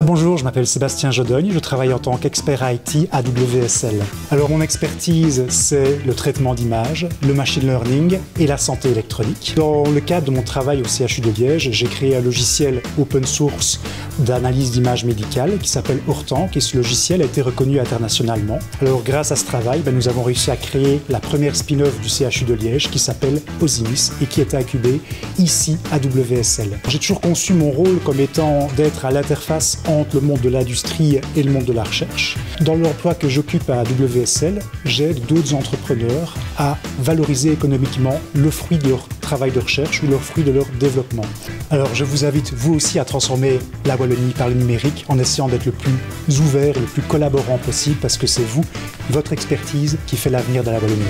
Bonjour, je m'appelle Sébastien Jodogne, je travaille en tant qu'expert IT à WSL. Alors mon expertise, c'est le traitement d'images, le machine learning et la santé électronique. Dans le cadre de mon travail au CHU de Liège, j'ai créé un logiciel open source d'analyse d'images médicales qui s'appelle Hortank et ce logiciel a été reconnu internationalement. Alors grâce à ce travail, nous avons réussi à créer la première spin-off du CHU de Liège qui s'appelle Osimis et qui est incubée ici à WSL. J'ai toujours conçu mon rôle comme étant d'être à l'interface entre le monde de l'industrie et le monde de la recherche. Dans l'emploi que j'occupe à WSL, j'aide d'autres entrepreneurs à valoriser économiquement le fruit de leur travail de recherche ou le fruit de leur développement. Alors je vous invite vous aussi à transformer la Wallonie par le numérique en essayant d'être le plus ouvert et le plus collaborant possible parce que c'est vous, votre expertise qui fait l'avenir de la Wallonie.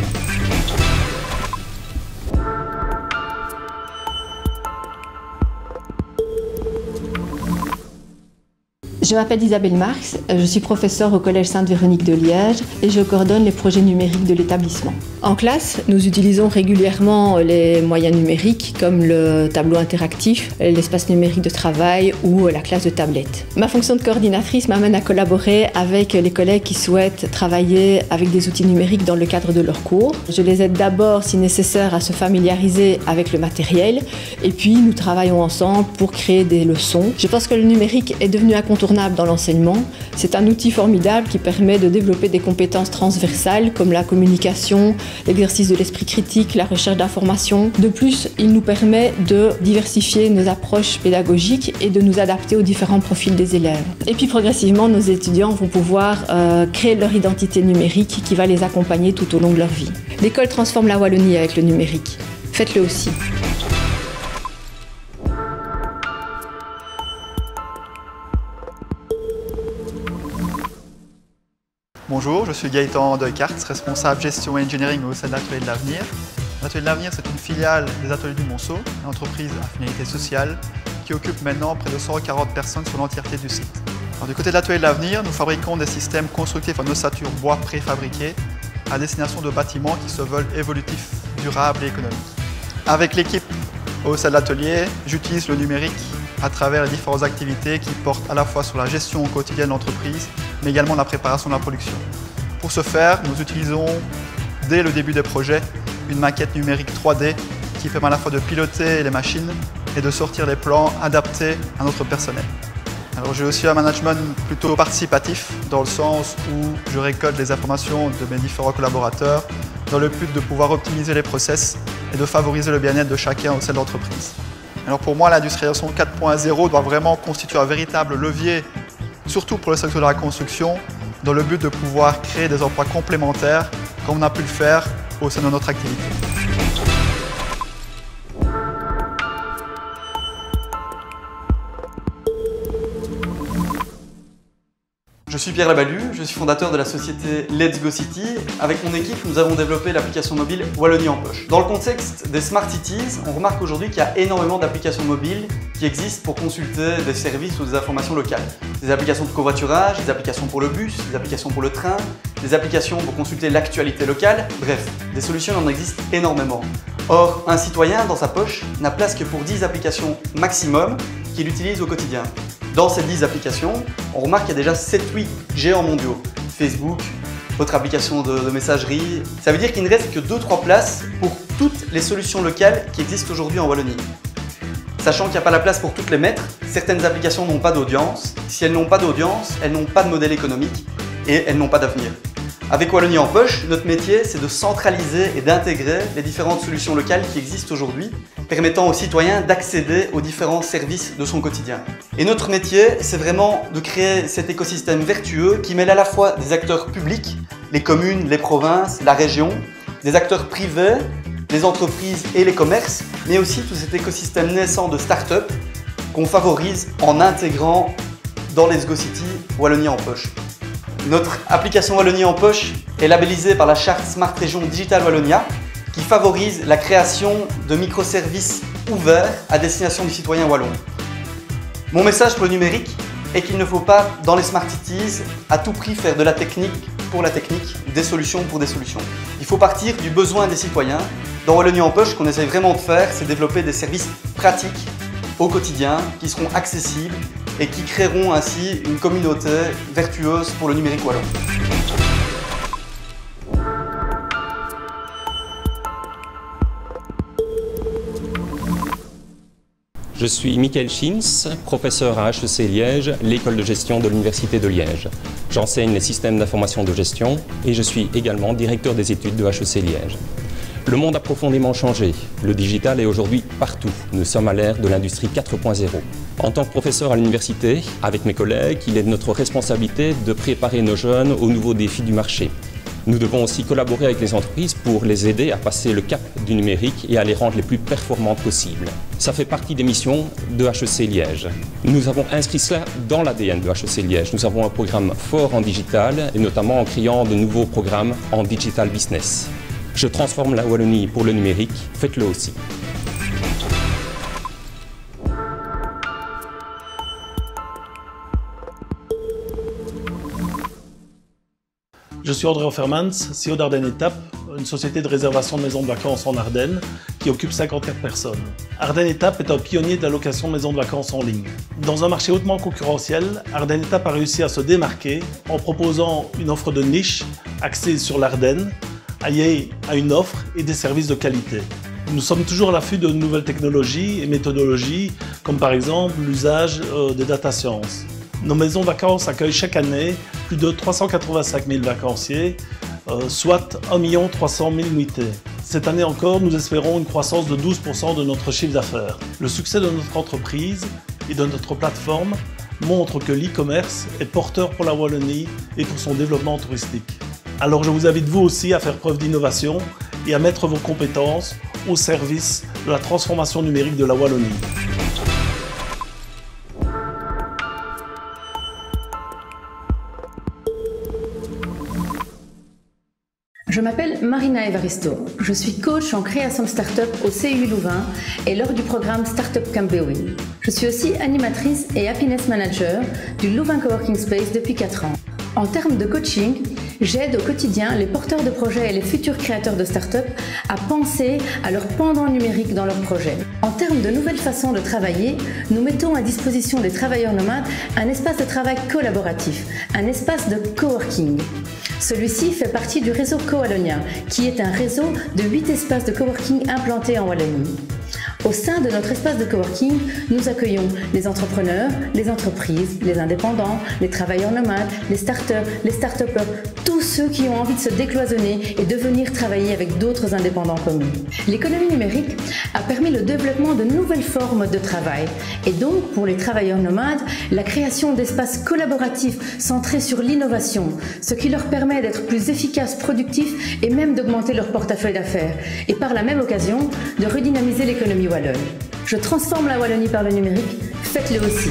Je m'appelle Isabelle Marx, je suis professeure au Collège Sainte-Véronique de Liège et je coordonne les projets numériques de l'établissement. En classe, nous utilisons régulièrement les moyens numériques comme le tableau interactif, l'espace numérique de travail ou la classe de tablette. Ma fonction de coordinatrice m'amène à collaborer avec les collègues qui souhaitent travailler avec des outils numériques dans le cadre de leurs cours. Je les aide d'abord, si nécessaire, à se familiariser avec le matériel et puis nous travaillons ensemble pour créer des leçons. Je pense que le numérique est devenu incontournable dans l'enseignement. C'est un outil formidable qui permet de développer des compétences transversales comme la communication, l'exercice de l'esprit critique, la recherche d'informations. De plus, il nous permet de diversifier nos approches pédagogiques et de nous adapter aux différents profils des élèves. Et puis progressivement, nos étudiants vont pouvoir créer leur identité numérique qui va les accompagner tout au long de leur vie. L'école transforme la Wallonie avec le numérique. Faites-le aussi. Bonjour, je suis Gaëtan Deukart, responsable gestion et engineering au sein de l'Atelier de l'Avenir. L'Atelier de l'Avenir, c'est une filiale des Ateliers du Monceau, une entreprise à finalité sociale qui occupe maintenant près de 140 personnes sur l'entièreté du site. Alors, du côté de l'Atelier de l'Avenir, nous fabriquons des systèmes constructifs en ossature bois préfabriqués à destination de bâtiments qui se veulent évolutifs, durables et économiques. Avec l'équipe au sein de l'atelier, j'utilise le numérique à travers les différentes activités qui portent à la fois sur la gestion quotidienne de l'entreprise, mais également la préparation de la production. Pour ce faire, nous utilisons, dès le début des projets, une maquette numérique 3D qui permet à la fois de piloter les machines et de sortir les plans adaptés à notre personnel. Alors, j'ai aussi un management plutôt participatif, dans le sens où je récolte les informations de mes différents collaborateurs dans le but de pouvoir optimiser les process et de favoriser le bien-être de chacun au sein de l'entreprise. Alors pour moi, l'industrialisation 4.0 doit vraiment constituer un véritable levier, surtout pour le secteur de la construction, dans le but de pouvoir créer des emplois complémentaires, comme on a pu le faire au sein de notre activité. Je suis Pierre Labalu, je suis fondateur de la société Let's Go City. Avec mon équipe, nous avons développé l'application mobile Wallonie en poche. Dans le contexte des Smart Cities, on remarque aujourd'hui qu'il y a énormément d'applications mobiles qui existent pour consulter des services ou des informations locales. Des applications de covoiturage, des applications pour le bus, des applications pour le train, des applications pour consulter l'actualité locale, bref, des solutions il en existe énormément. Or, un citoyen dans sa poche n'a place que pour 10 applications maximum qu'il utilise au quotidien. Dans ces 10 applications, on remarque qu'il y a déjà 7-8 géants mondiaux. Facebook, votre application de messagerie. Ça veut dire qu'il ne reste que 2-3 places pour toutes les solutions locales qui existent aujourd'hui en Wallonie. Sachant qu'il n'y a pas la place pour toutes les mettre, certaines applications n'ont pas d'audience. Si elles n'ont pas d'audience, elles n'ont pas de modèle économique et elles n'ont pas d'avenir. Avec Wallonie en poche, notre métier, c'est de centraliser et d'intégrer les différentes solutions locales qui existent aujourd'hui, permettant aux citoyens d'accéder aux différents services de son quotidien. Et notre métier, c'est vraiment de créer cet écosystème vertueux qui mêle à la fois des acteurs publics, les communes, les provinces, la région, des acteurs privés, les entreprises et les commerces, mais aussi tout cet écosystème naissant de start-up qu'on favorise en intégrant dans Let's Go City Wallonie en poche. Notre application Wallonie en poche est labellisée par la charte Smart Région Digital Wallonia qui favorise la création de microservices ouverts à destination du citoyen wallon. Mon message pour le numérique est qu'il ne faut pas, dans les Smart Cities, à tout prix faire de la technique pour la technique, des solutions pour des solutions. Il faut partir du besoin des citoyens. Dans Wallonie en poche, ce qu'on essaye vraiment de faire, c'est développer des services pratiques au quotidien, qui seront accessibles et qui créeront ainsi une communauté vertueuse pour le numérique wallon. Je suis Michael Schins, professeur à HEC Liège, l'école de gestion de l'Université de Liège. J'enseigne les systèmes d'information de gestion et je suis également directeur des études de HEC Liège. Le monde a profondément changé. Le digital est aujourd'hui partout. Nous sommes à l'ère de l'industrie 4.0. En tant que professeur à l'université, avec mes collègues, il est de notre responsabilité de préparer nos jeunes aux nouveaux défis du marché. Nous devons aussi collaborer avec les entreprises pour les aider à passer le cap du numérique et à les rendre les plus performantes possibles. Ça fait partie des missions de HEC Liège. Nous avons inscrit cela dans l'ADN de HEC Liège. Nous avons un programme fort en digital et notamment en créant de nouveaux programmes en digital business. Je transforme la Wallonie pour le numérique, faites-le aussi. Je suis André Offermans, CEO d'Ardennes Étape, une société de réservation de maisons de vacances en Ardennes qui occupe 54 personnes. Ardennes Étape est un pionnier de la location de maisons de vacances en ligne. Dans un marché hautement concurrentiel, Ardennes Étape a réussi à se démarquer en proposant une offre de niche axée sur l'Ardenne, alliée à une offre et des services de qualité. Nous sommes toujours à l'affût de nouvelles technologies et méthodologies, comme par exemple l'usage des data science. Nos maisons de vacances accueillent chaque année plus de 385 000 vacanciers, soit 1 300 000 nuitées. Cette année encore, nous espérons une croissance de 12% de notre chiffre d'affaires. Le succès de notre entreprise et de notre plateforme montre que l'e-commerce est porteur pour la Wallonie et pour son développement touristique. Alors je vous invite vous aussi à faire preuve d'innovation et à mettre vos compétences au service de la transformation numérique de la Wallonie. Je m'appelle Marina Evaristo. Je suis coach en création de start-up au CU Louvain et lors du programme Startup Camp Bewin. Je suis aussi animatrice et happiness manager du Louvain Coworking Space depuis 4 ans. En termes de coaching, j'aide au quotidien les porteurs de projets et les futurs créateurs de start-up à penser à leur pendant numérique dans leurs projets. En termes de nouvelles façons de travailler, nous mettons à disposition des travailleurs nomades un espace de travail collaboratif, un espace de coworking. Celui-ci fait partie du réseau Co-Wallonia, qui est un réseau de 8 espaces de coworking implantés en Wallonie. Au sein de notre espace de coworking, nous accueillons les entrepreneurs, les entreprises, les indépendants, les travailleurs nomades, les starters, les start-upers, tous ceux qui ont envie de se décloisonner et de venir travailler avec d'autres indépendants comme nous. L'économie numérique a permis le développement de nouvelles formes de travail et donc pour les travailleurs nomades, la création d'espaces collaboratifs centrés sur l'innovation, ce qui leur permet d'être plus efficaces, productifs et même d'augmenter leur portefeuille d'affaires et par la même occasion de redynamiser l'économie wallonne. Je transforme la Wallonie par le numérique, faites-le aussi.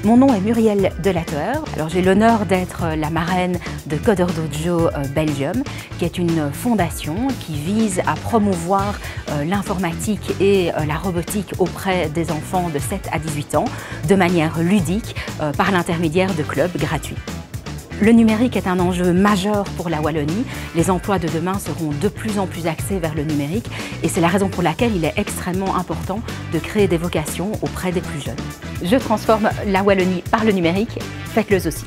Mon nom est Muriel Delateur. Alors j'ai l'honneur d'être la marraine de Coder Dojo Belgium, qui est une fondation qui vise à promouvoir l'informatique et la robotique auprès des enfants de 7 à 18 ans de manière ludique par l'intermédiaire de clubs gratuits. Le numérique est un enjeu majeur pour la Wallonie. Les emplois de demain seront de plus en plus axés vers le numérique et c'est la raison pour laquelle il est extrêmement important de créer des vocations auprès des plus jeunes. Je transforme la Wallonie par le numérique, faites-le aussi.